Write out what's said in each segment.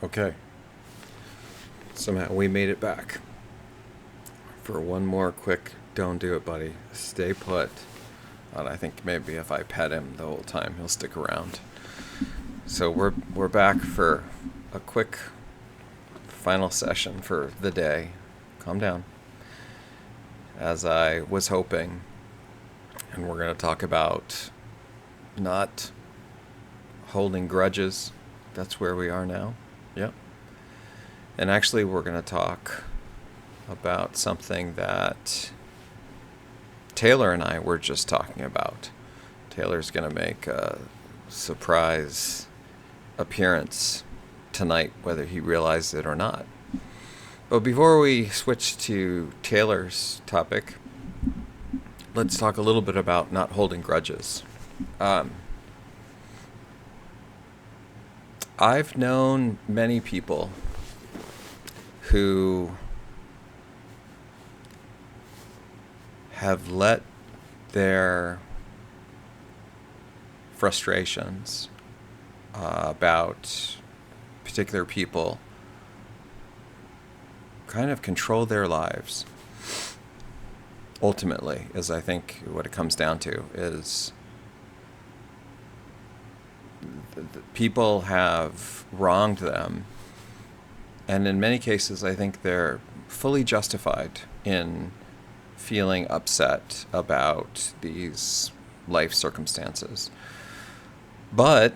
Okay. Somehow we made it back. For one more quick don't do it, buddy. Stay put. And I think maybe if I pet him the whole time, he'll stick around. So we're back for a quick final session for the day. Calm down. As I was hoping. And we're going to talk about not holding grudges. That's where we are now. Yep. And actually, we're going to talk about something that Taylor and I were just talking about. Taylor's going to make a surprise appearance tonight, whether he realizes it or not. But before we switch to Taylor's topic, let's talk a little bit about not holding grudges. I've known many people who have let their frustrations about particular people kind of control their lives. Ultimately, is I think what it comes down to is people have wronged them, and in many cases I think they're fully justified in feeling upset about these life circumstances. But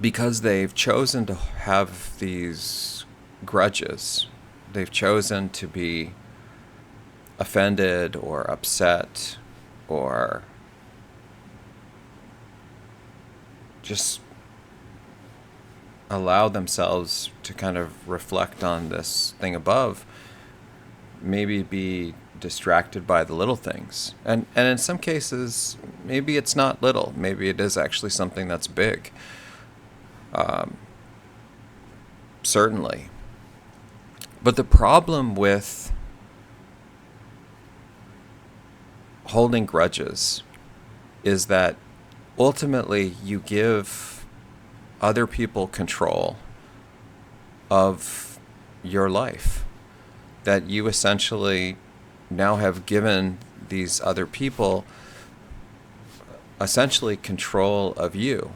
because they've chosen to have these grudges, they've chosen to be offended or upset or just allow themselves to kind of reflect on this thing above, maybe be distracted by the little things. And in some cases, maybe it's not little. Maybe it is actually something that's big. Certainly. But the problem with holding grudges is that ultimately you give other people control of your life. That you essentially now have given these other people essentially control of you,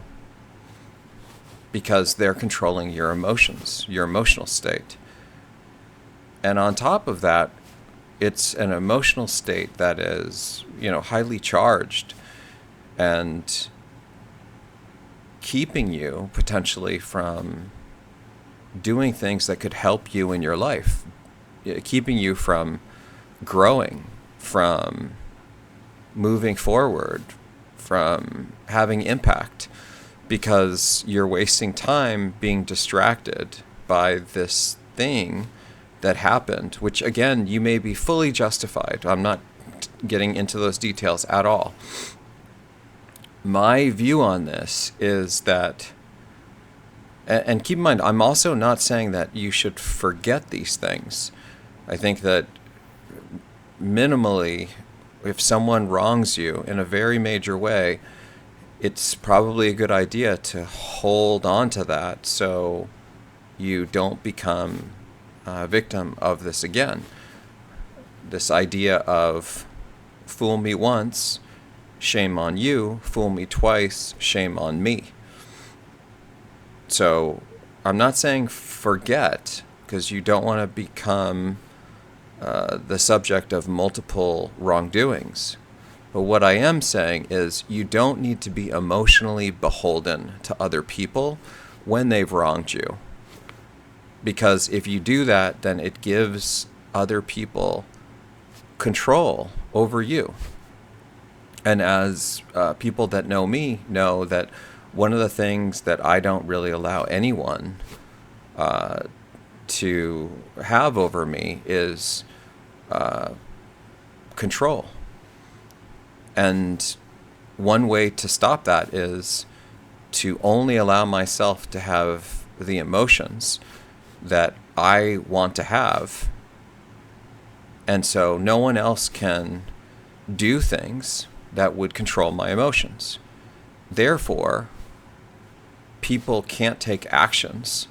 because they're controlling your emotions, your emotional state. And on top of that, it's an emotional state that is, highly charged and keeping you potentially from doing things that could help you in your life, keeping you from growing, from moving forward, from having impact, because you're wasting time being distracted by this thing that happened, which again, you may be fully justified. I'm not getting into those details at all. My view on this is that, and keep in mind, I'm also not saying that you should forget these things. I think that minimally, if someone wrongs you in a very major way, it's probably a good idea to hold on to that so you don't become a victim of this again. This idea of fool me once, shame on you, fool me twice, shame on me. So I'm not saying forget, because you don't want to become the subject of multiple wrongdoings. But what I am saying is you don't need to be emotionally beholden to other people when they've wronged you. Because if you do that, then it gives other people control over you. And as people that know me know that one of the things that I don't really allow anyone to have over me is control. And one way to stop that is to only allow myself to have the emotions that I want to have. And so no one else can do things that would control my emotions. Therefore, people can't take actions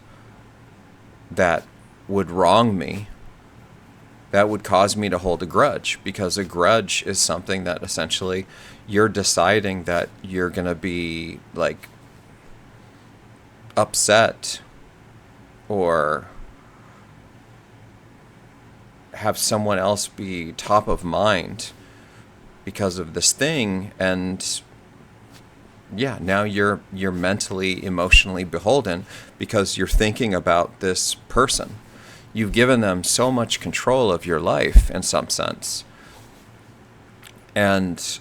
that would wrong me, that would cause me to hold a grudge, because a grudge is something that essentially you're deciding that you're going to be like upset or have someone else be top of mind because of this thing, and yeah, now you're mentally, emotionally beholden because you're thinking about this person. You've given them so much control of your life in some sense. And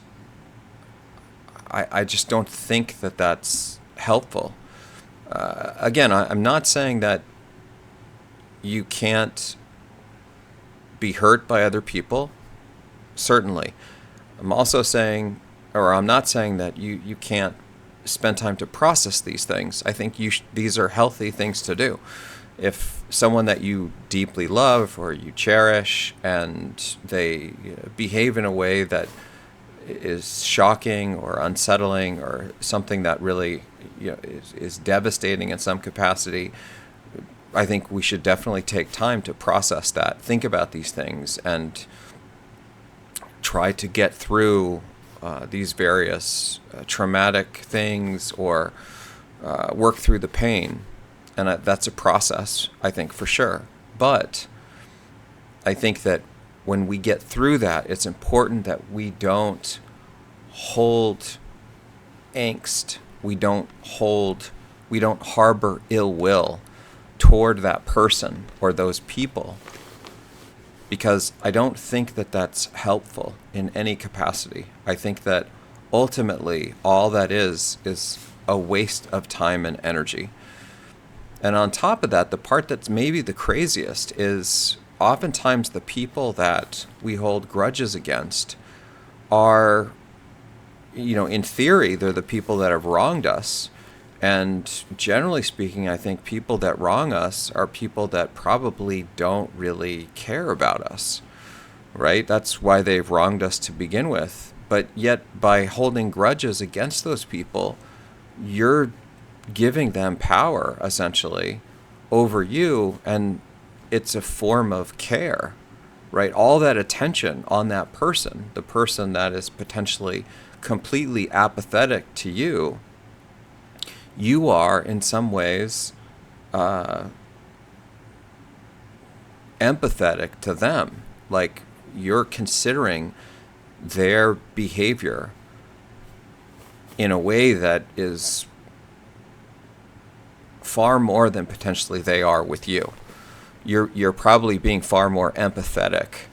I just don't think that that's helpful. Again, I'm not saying that you can't be hurt by other people. Certainly. I'm also saying, or I'm not saying that you can't spend time to process these things. I think these are healthy things to do. If someone that you deeply love or you cherish and they behave in a way that is shocking or unsettling or something that really is devastating in some capacity, I think we should definitely take time to process that, think about these things, and try to get through these various traumatic things, or work through the pain. And that's a process, I think, for sure. But I think that when we get through that, it's important that we don't hold angst. We don't harbor ill will toward that person or those people, because I don't think that that's helpful in any capacity. I think that ultimately all that is a waste of time and energy. And on top of that, the part that's maybe the craziest is oftentimes the people that we hold grudges against are, in theory, they're the people that have wronged us. And generally speaking, I think people that wrong us are people that probably don't really care about us, right? That's why they've wronged us to begin with. But yet, by holding grudges against those people, you're giving them power, essentially, over you, and it's a form of care, right? All that attention on that person, the person that is potentially completely apathetic to you, you are in some ways empathetic to them. Like, you're considering their behavior in a way that is far more than potentially they are with you. You're probably being far more empathetic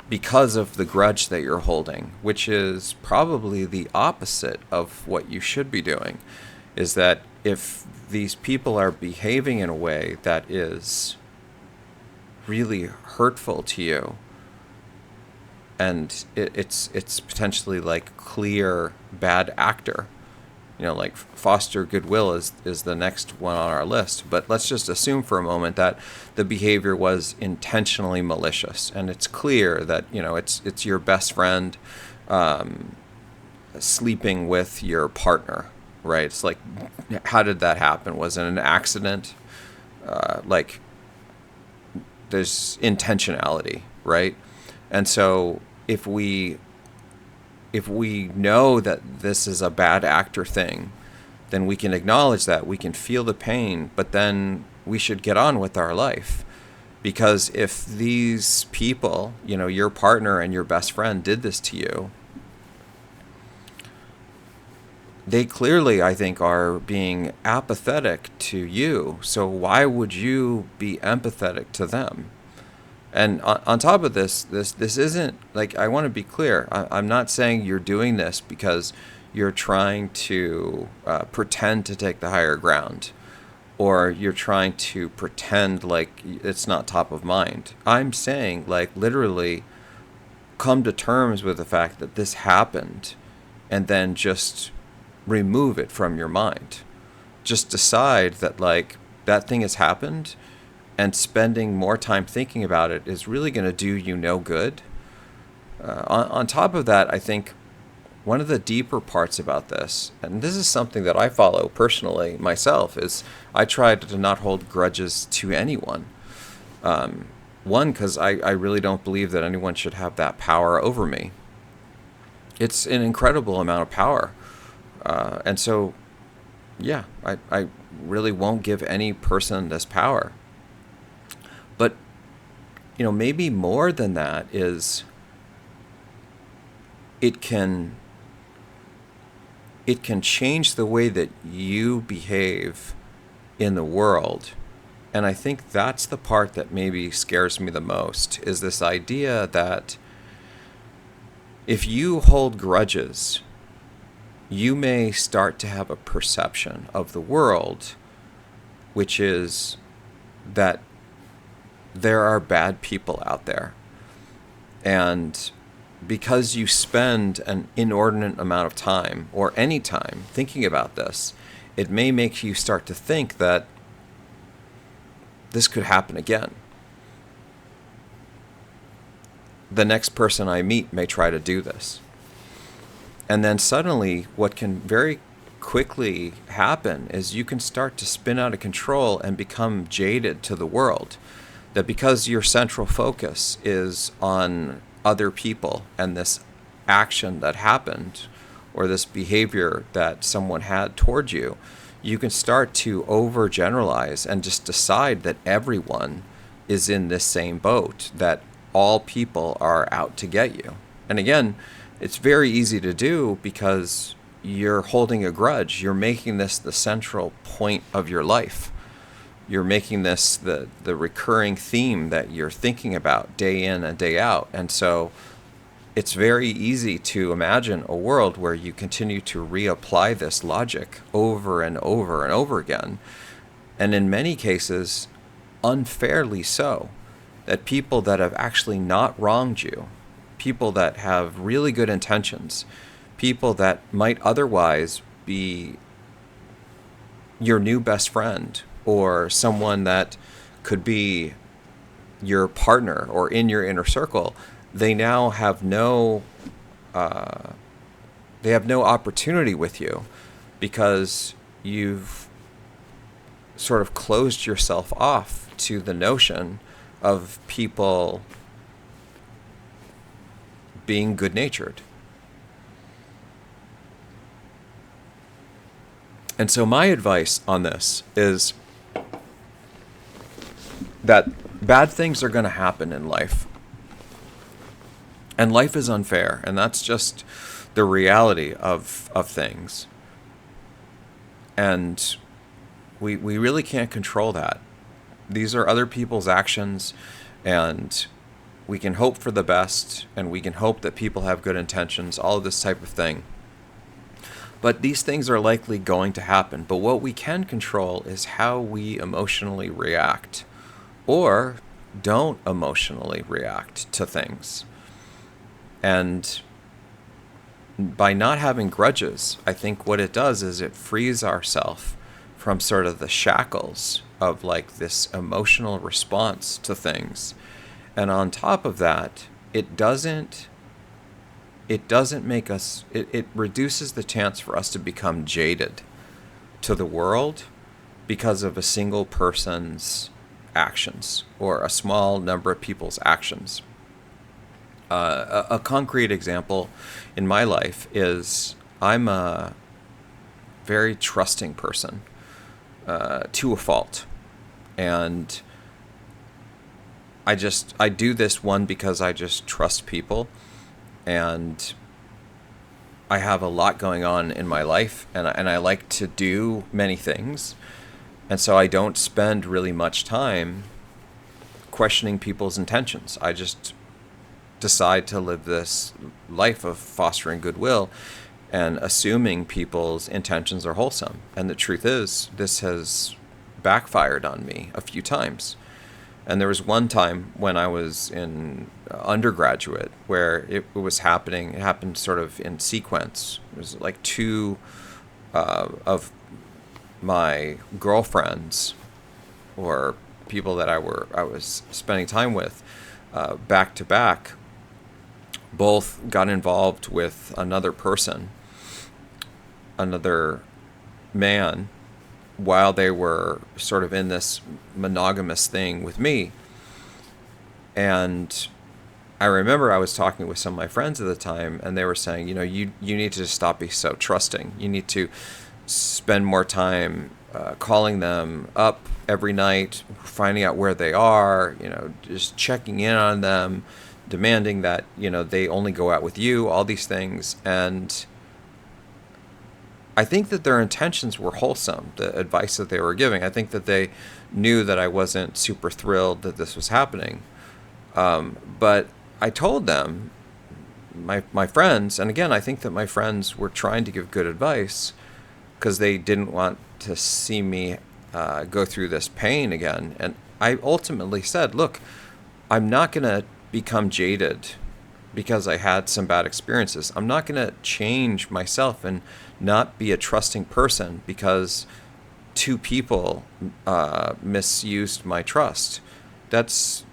because of the grudge that you're holding, which is probably the opposite of what you should be doing. Is that if these people are behaving in a way that is really hurtful to you, and it's potentially like clear bad actor, like foster goodwill is the next one on our list. But let's just assume for a moment that the behavior was intentionally malicious, and it's clear that it's your best friend sleeping with your partner, right? It's like, how did that happen? Was it an accident? Like, there's intentionality, right? And so if we know that this is a bad actor thing, then we can acknowledge that, we can feel the pain, but then we should get on with our life. Because if these people, your partner and your best friend did this to you, they clearly, I think, are being apathetic to you. So why would you be empathetic to them? And on top of this isn't, like, I want to be clear. I'm not saying you're doing this because you're trying to pretend to take the higher ground, or you're trying to pretend like it's not top of mind. I'm saying, like, literally come to terms with the fact that this happened, and then just remove it from your mind. Just decide that, like, that thing has happened, and spending more time thinking about it is really going to do you no good. On top of that, I think one of the deeper parts about this, and this is something that I follow personally myself, is I try to not hold grudges to anyone. One, because I really don't believe that anyone should have that power over me. It's an incredible amount of power. And so, yeah, I really won't give any person this power. But, maybe more than that is it can change the way that you behave in the world. And I think that's the part that maybe scares me the most, is this idea that if you hold grudges, you may start to have a perception of the world, which is that there are bad people out there. And because you spend an inordinate amount of time, or any time, thinking about this, it may make you start to think that this could happen again. The next person I meet may try to do this. And then suddenly, what can very quickly happen is you can start to spin out of control and become jaded to the world. That because your central focus is on other people and this action that happened, or this behavior that someone had toward you, you can start to overgeneralize and just decide that everyone is in this same boat, that all people are out to get you. And again, it's very easy to do because you're holding a grudge. You're making this the central point of your life. You're making this the recurring theme that you're thinking about day in and day out. And so it's very easy to imagine a world where you continue to reapply this logic over and over and over again. And in many cases, unfairly so, that people that have actually not wronged you, people that have really good intentions, people that might otherwise be your new best friend, or someone that could be your partner or in your inner circle, they now have no opportunity with you because you've sort of closed yourself off to the notion of people being good-natured. And so my advice on this is that bad things are going to happen in life. And life is unfair, and that's just the reality of things. And we really can't control that. These are other people's actions, and we can hope for the best, and we can hope that people have good intentions, all of this type of thing. But these things are likely going to happen. But what we can control is how we emotionally react, or don't emotionally react to things. And by not having grudges, I think what it does is it frees ourselves from sort of the shackles of like this emotional response to things. And on top of that, it doesn't make us, it reduces the chance for us to become jaded to the world because of a single person's actions or a small number of people's actions. A concrete example in my life is I'm a very trusting person to a fault. And I do this, one, because I just trust people, and I have a lot going on in my life, and I like to do many things, and so I don't spend really much time questioning people's intentions. I just decide to live this life of fostering goodwill and assuming people's intentions are wholesome. And the truth is, this has backfired on me a few times. And there was one time when I was in undergraduate where it was happening. It happened sort of in sequence. It was like two of my girlfriends, or people that I was spending time with, back to back, both got involved with another person, another man, while they were sort of in this monogamous thing with me. And I remember I was talking with some of my friends at the time, and they were saying, you need to stop being so trusting. You need to spend more time calling them up every night, finding out where they are, just checking in on them, demanding that, they only go out with you, all these things. And I think that their intentions were wholesome, the advice that they were giving. I think that they knew that I wasn't super thrilled that this was happening. But I told them, my friends, and again, I think that my friends were trying to give good advice because they didn't want to see me go through this pain again. And I ultimately said, look, I'm not going to become jaded because I had some bad experiences. I'm not going to change myself and not be a trusting person because two people misused my trust. That's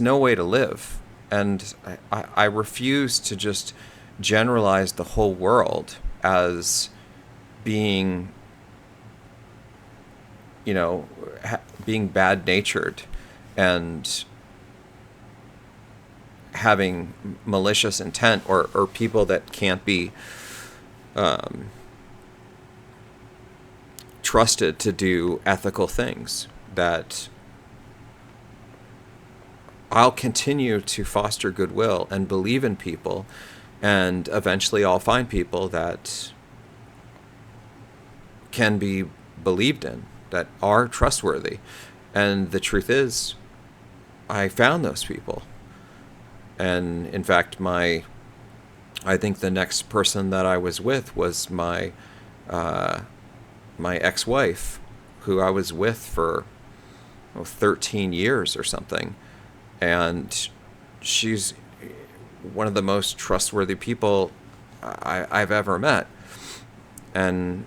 no way to live. And I refuse to just generalize the whole world as being, being bad-natured and having malicious intent, or people that can't be trusted to do ethical things. That I'll continue to foster goodwill and believe in people, and eventually I'll find people that can be believed in, that are trustworthy. And the truth is, I found those people. And in fact, I think the next person that I was with was my ex-wife, who I was with for 13 years or something. And she's one of the most trustworthy people I've ever met, and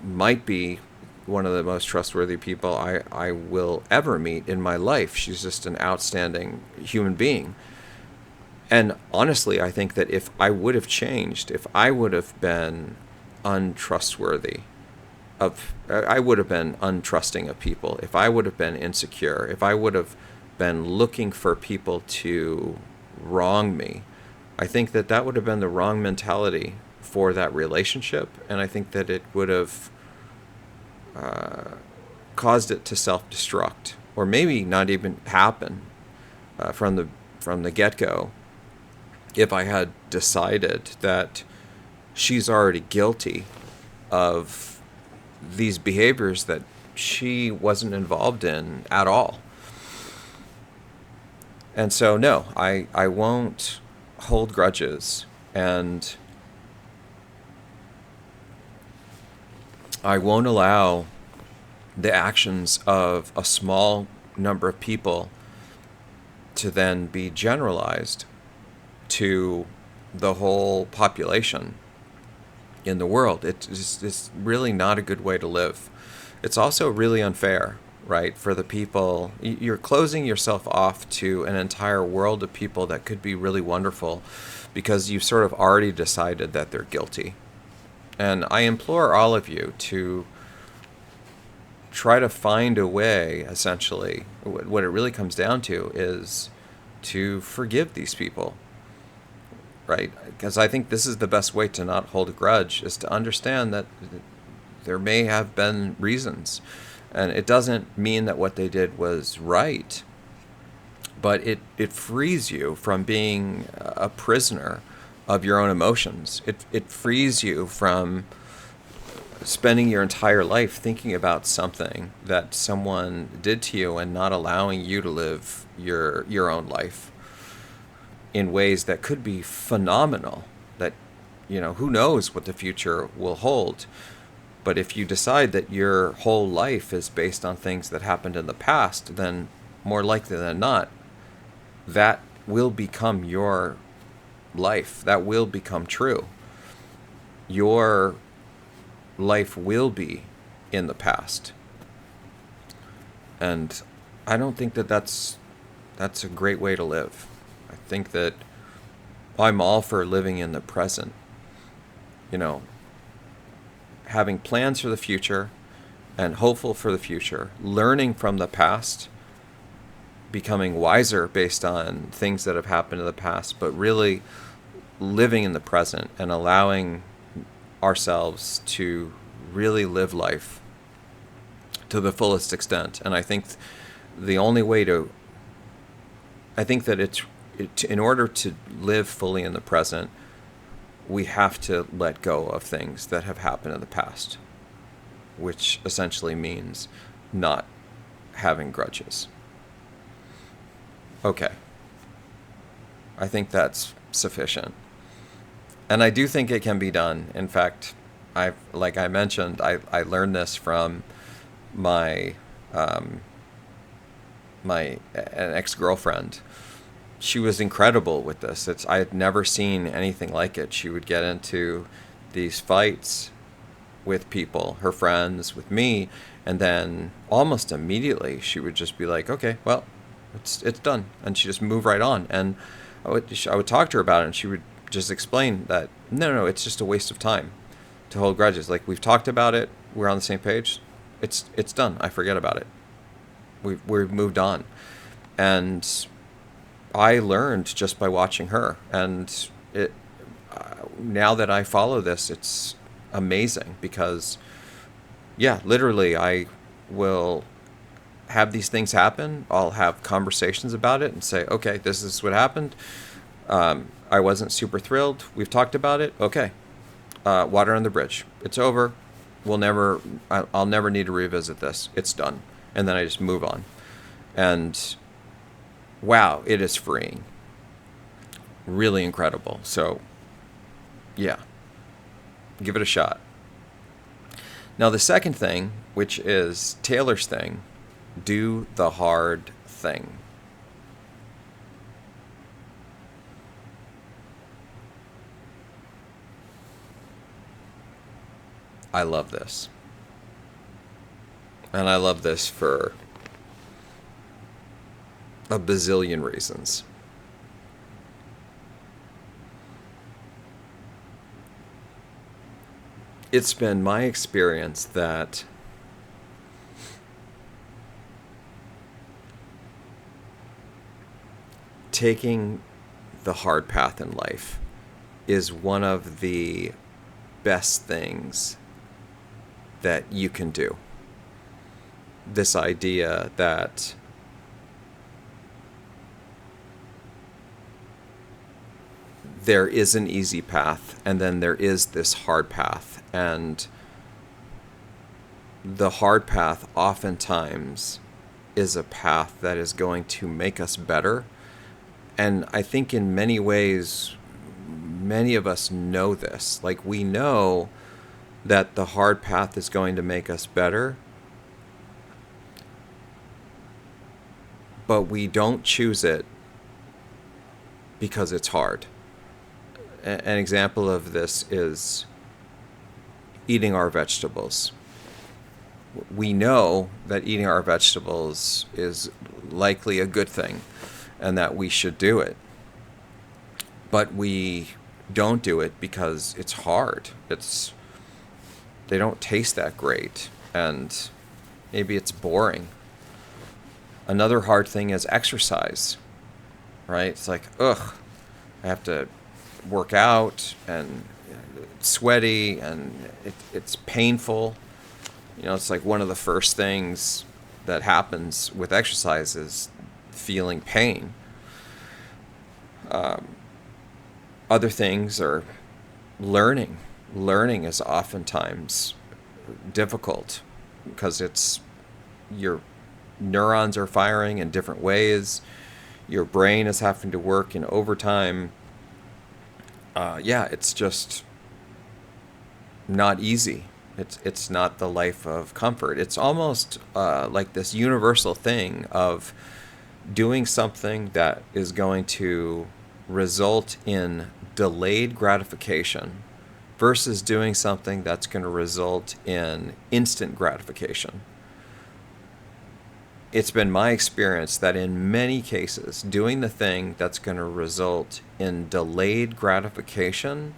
might be one of the most trustworthy people I will ever meet in my life. She's just an outstanding human being. And honestly, I think that if I would have changed, if I would have been untrustworthy I would have been untrusting of people, if I would have been insecure, if I would have been looking for people to wrong me, I think that would have been the wrong mentality for that relationship. And I think that it would have caused it to self-destruct, or maybe not even happen from the get-go, if I had decided that she's already guilty of these behaviors that she wasn't involved in at all. And so, no, I won't hold grudges, and I won't allow the actions of a small number of people to then be generalized to the whole population in the world. It's really not a good way to live. It's also really unfair, right, for the people. You're closing yourself off to an entire world of people that could be really wonderful because you've sort of already decided that they're guilty. And I implore all of you to try to find a way, essentially. What it really comes down to is to forgive these people, right? Because I think this is the best way to not hold a grudge, is to understand that there may have been reasons. And it doesn't mean that what they did was right, but it frees you from being a prisoner of your own emotions. It frees you from spending your entire life thinking about something that someone did to you and not allowing you to live your own life in ways that could be phenomenal, that, who knows what the future will hold. But if you decide that your whole life is based on things that happened in the past, then more likely than not, that will become your life. That will become true. Your life will be in the past. And I don't think that that's a great way to live. I think that I'm all for living in the present. You know, having plans for the future and hopeful for the future, learning from the past, becoming wiser based on things that have happened in the past, but really living in the present and allowing ourselves to really live life to the fullest extent. And I think the only way to, I think that in order to live fully in the present, we have to let go of things that have happened in the past, which essentially means not having grudges. Okay. I think that's sufficient. And I do think it can be done. In fact, like I mentioned, I learned this from my an ex-girlfriend. She was incredible with this. I had never seen anything like it. She would get into these fights with people, her friends, with me, and then almost immediately she would just be like, "Okay, well, it's done," and she just move right on. And I would talk to her about it, and she would just explain that no, it's just a waste of time to hold grudges. Like, we've talked about it, we're on the same page. It's done. I forget about it. We've moved on, and I learned just by watching her. And now that I follow this, it's amazing because, yeah, literally, I will have these things happen. I'll have conversations about it and say, okay, this is what happened. I wasn't super thrilled. We've talked about it. Okay. Water on the bridge. It's over. I'll never need to revisit this. It's done. And then I just move on. And wow, it is freeing. Really incredible. So, yeah. Give it a shot. Now, the second thing, which is Taylor's thing, do the hard thing. I love this. And I love this for a bazillion reasons. It's been my experience that taking the hard path in life is one of the best things that you can do. This idea that there is an easy path and then there is this hard path, and the hard path oftentimes is a path that is going to make us better. And I think in many ways, many of us know this. Like, we know that the hard path is going to make us better, but we don't choose it because it's hard. An example of this is eating our vegetables. We know that eating our vegetables is likely a good thing and that we should do it, but we don't do it because it's hard. They don't taste that great, and maybe it's boring. Another hard thing is exercise, right? It's like, ugh, I have to work out, and it's sweaty, and it's painful. You know, it's like one of the first things that happens with exercise is feeling pain. Other things are learning. Learning is oftentimes difficult because your neurons are firing in different ways. Your brain is having to work in overtime. It's just not easy. It's not the life of comfort. It's almost like this universal thing of doing something that is going to result in delayed gratification versus doing something that's going to result in instant gratification. it's been my experience that in many cases, doing the thing that's going to result in delayed gratification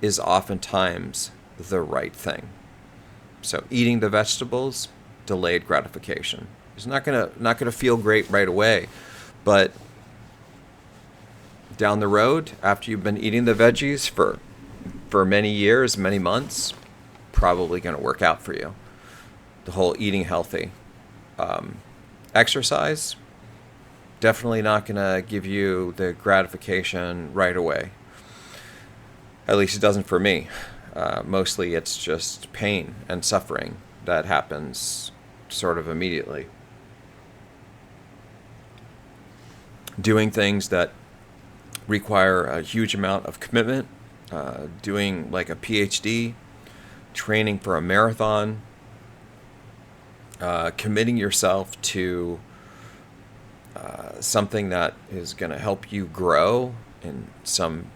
is oftentimes the right thing. So eating the vegetables, delayed gratification. It's not gonna feel great right away, but down the road, after you've been eating the veggies for many years, many months, probably going to work out for you. The whole eating healthy. Exercise, definitely not going to give you the gratification right away. At least it doesn't for me. Mostly it's just pain and suffering that happens sort of immediately. Doing things that require a huge amount of commitment, doing like a PhD, training for a marathon, committing yourself to something that is going to help you grow in some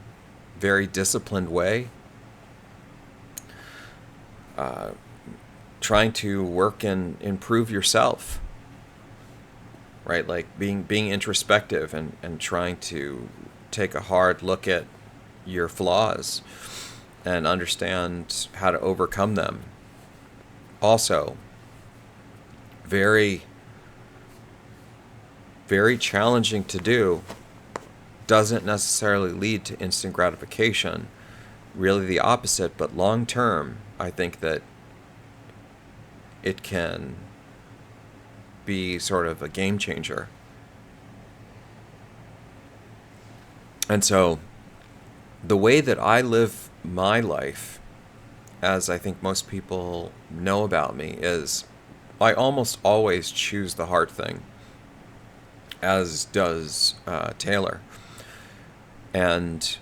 very disciplined way, trying to work and improve yourself, right? Like being introspective and trying to take a hard look at your flaws and understand how to overcome them. Also, very, very challenging to do, doesn't necessarily lead to instant gratification. Really the opposite, but long term, I think that it can be sort of a game changer. And so the way that I live my life, as I think most people know about me, is I almost always choose the hard thing, as does Taylor. And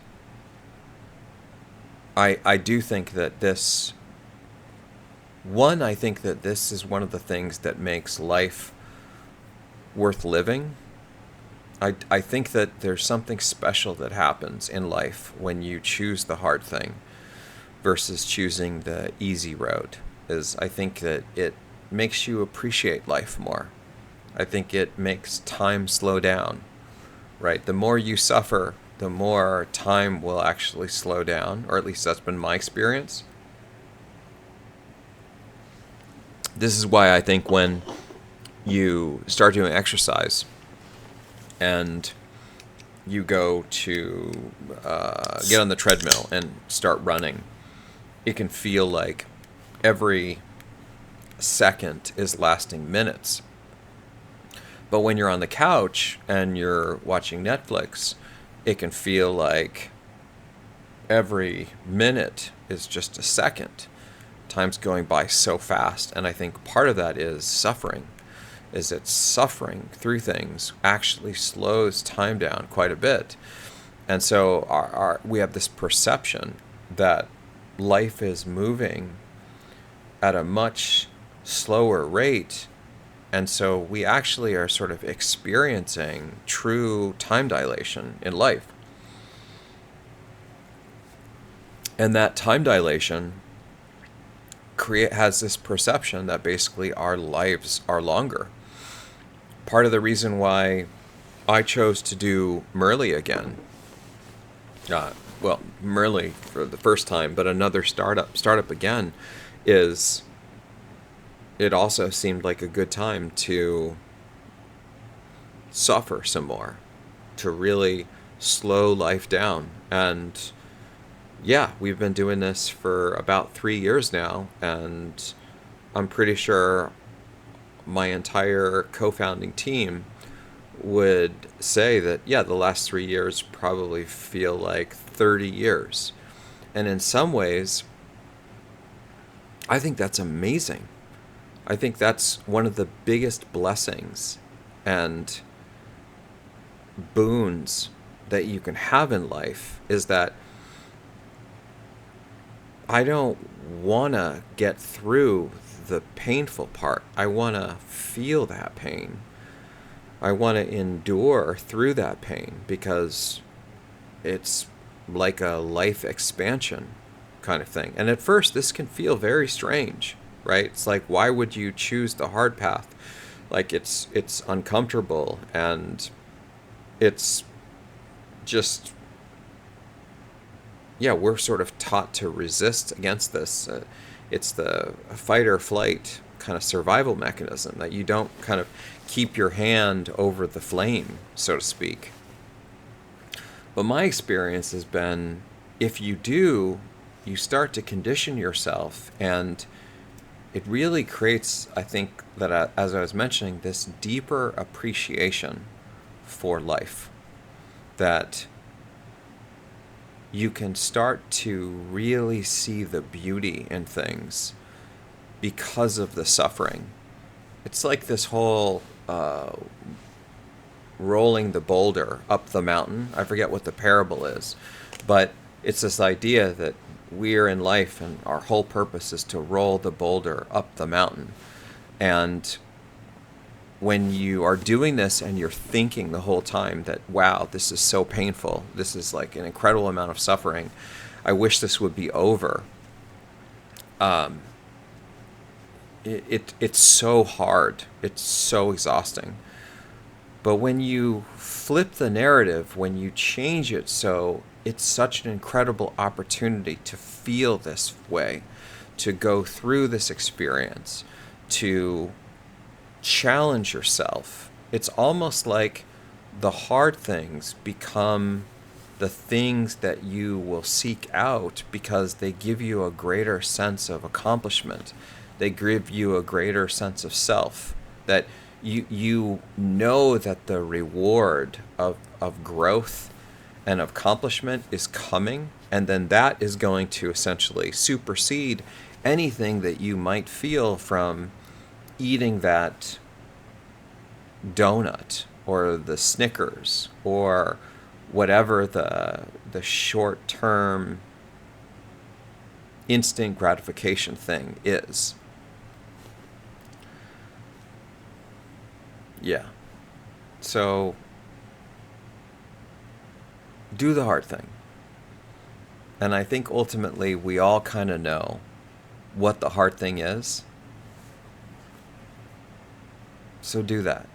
I do think that I think that this is one of the things that makes life worth living. I think that there's something special that happens in life when you choose the hard thing versus choosing the easy road. I think that it makes you appreciate life more. I think it makes time slow down, right? The more you suffer, the more time will actually slow down, or at least that's been my experience. This is why I think when you start doing exercise and you go to get on the treadmill and start running, it can feel like every second is lasting minutes. But when you're on the couch and you're watching Netflix, it can feel like every minute is just a second. Time's going by so fast, and I think part of that is suffering. Is that suffering through things actually slows time down quite a bit. And so we have this perception that life is moving at a much slower rate, and so we actually are sort of experiencing true time dilation in life. And that time dilation has this perception that basically our lives are longer. Part of the reason why I chose to do Merly again, Merly for the first time, but another startup again, is it also seemed like a good time to suffer some more, to really slow life down. And yeah, we've been doing this for about 3 years now, and I'm pretty sure my entire co-founding team would say that, yeah, the last 3 years probably feel like 30 years. And in some ways, I think that's amazing. I think that's one of the biggest blessings and boons that you can have in life, is that I don't want to get through the painful part. I want to feel that pain. I want to endure through that pain, because it's like a life expansion kind of thing. And at first, this can feel very strange, right? It's like, why would you choose the hard path? Like it's uncomfortable, and it's just, yeah, we're sort of taught to resist against this. It's the fight or flight kind of survival mechanism, that you don't kind of keep your hand over the flame, so to speak. But my experience has been, if you do, you start to condition yourself, and it really creates, I think, that as I was mentioning, this deeper appreciation for life, that you can start to really see the beauty in things because of the suffering. It's like this whole rolling the boulder up the mountain. I forget what the parable is, but it's this idea that we're in life and our whole purpose is to roll the boulder up the mountain. And when you are doing this and you're thinking the whole time that, wow, this is so painful, this is like an incredible amount of suffering, I wish this would be over. It's so hard. It's so exhausting. But when you flip the narrative, when you change it, so it's such an incredible opportunity to feel this way, to go through this experience, to challenge yourself. It's almost like the hard things become the things that you will seek out because they give you a greater sense of accomplishment. They give you a greater sense of self, that you know that the reward of growth and of accomplishment is coming, and then that is going to essentially supersede anything that you might feel from eating that donut or the Snickers or whatever the short-term instant gratification thing is. Yeah. So do the hard thing. And I think ultimately we all kind of know what the hard thing is. So do that.